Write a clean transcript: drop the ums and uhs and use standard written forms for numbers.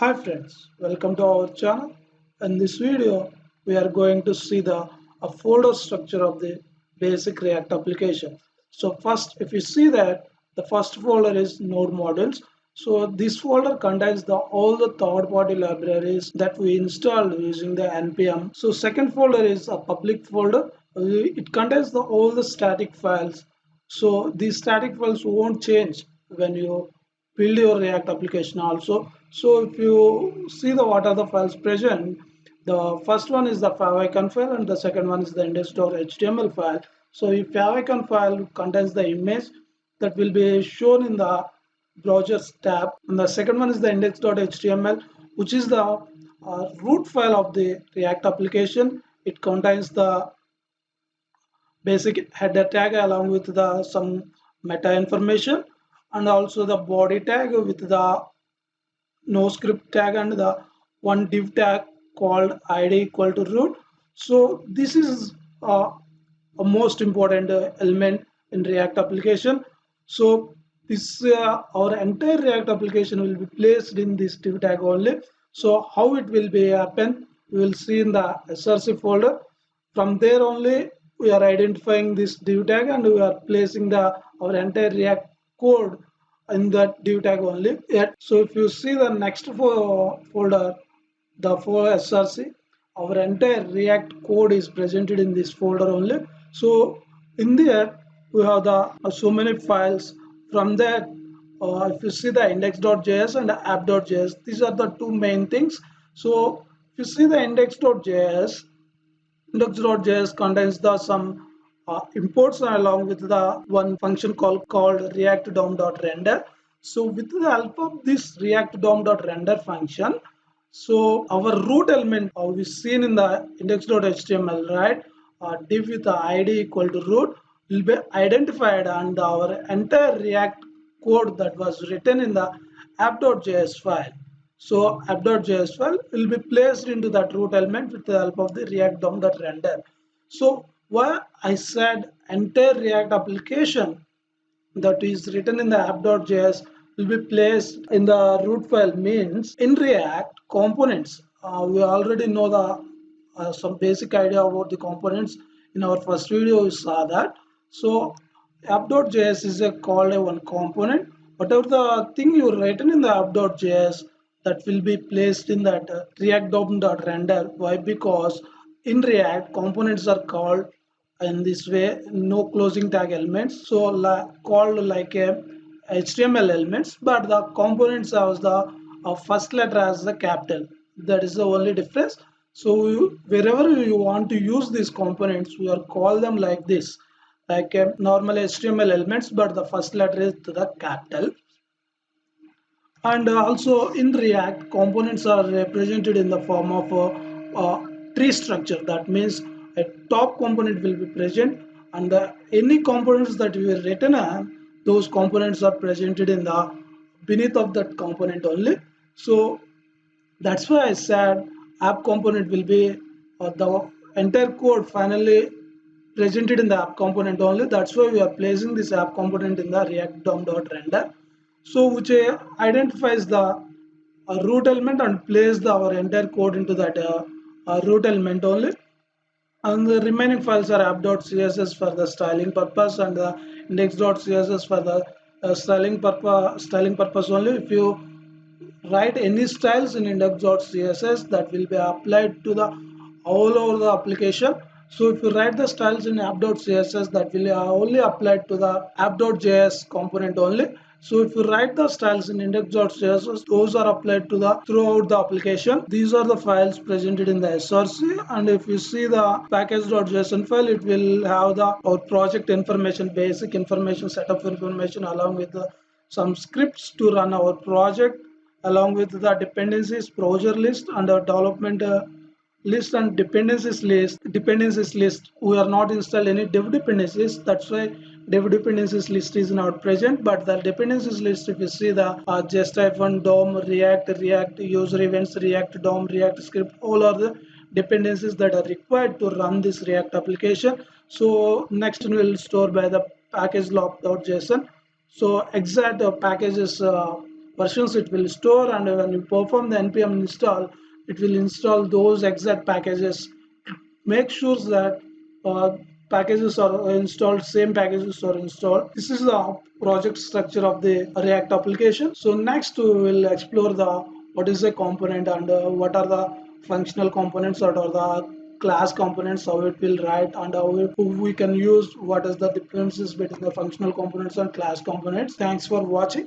Hi friends, welcome to our channel. In this video, we are going to see the folder structure of the basic React application. So first, if you see that the first folder is node modules. So this folder contains all the third-party libraries that we installed using the npm. So second folder is a public folder. It contains all the static files. So these static files won't change when you build your React application also. So if you see what are the files present, the first one is the favicon file and the second one is the index.html file. So if favicon file contains the image that will be shown in the browsers tab, and the second one is the index.html, which is the root file of the React application. It contains the basic header tag along with the some meta information, and also the body tag with the no script tag and the one div tag called id equal to root. So this is a most important element in React application. So this our entire React application will be placed in this div tag only. So how it will be happen, we will see in the src folder. From there only we are identifying this div tag and we are placing the our entire React code in that div tag only. Yet, so if you see the next folder, the for src, our entire React code is presented in this folder only. So in there we have the so many files. From that, if you see the index.js and the app.js, these are the two main things. So if you see the index.js contains the some imports along with the one function called react dom.render. So with the help of this react dom.render function, so our root element we seen in the index.html, right? Div with the id equal to root will be identified, and our entire React code that was written in the app.js file. So app.js file will be placed into that root element with the help of the React DOM.render. So why I said entire React application that is written in the app.js will be placed in the root file means in React components. We already know the some basic idea about the components. In our first video we saw that. So app.js is called a one component. Whatever the thing you written in the app.js, that will be placed in that React DOM.render. Why? Because in React components are called in this way, no closing tag elements, so called like a HTML elements, but the components has the first letter as the capital. That is the only difference. So wherever you want to use these components, we are call them like this, like a normal HTML elements, but the first letter is to the capital. And also in React, components are represented in the form of tree structure. That means a top component will be present, and any components that we written on, those components are presented in the beneath of that component only. So that's why I said app component will be the entire code finally presented in the app component only. That's why we are placing this app component in the React DOM.render. So which identifies the root element and place our entire code into that root element only. And the remaining files are app.css for the styling purpose and the index.css for the styling purpose only. If you write any styles in index.css, that will be applied to the all over the application. So if you write the styles in app.css, that will only applied to the app.js component only. So if you write the styles in index.css, those are applied to the throughout the application. These are the files presented in the src, and if you see the package.json file, it will have the our project information, basic information, setup information, along with some scripts to run our project, along with the dependencies browser list and the development list and dependencies list. We are not installed any dev dependencies, that's why dev dependencies list is not present. But the dependencies list, if you see the just dom react user events, react dom, react script, all are the dependencies that are required to run this React application. So next we will store by the package log.json. So exact packages versions it will store, and when you perform the npm install, it will install those exact packages. Make sure that packages are installed, same packages are installed. This is the project structure of the React application. So next we will explore the what is a component, and what are the functional components, what are the class components, how it will write, and how we can use, what is the differences between the functional components and class components. Thanks for watching.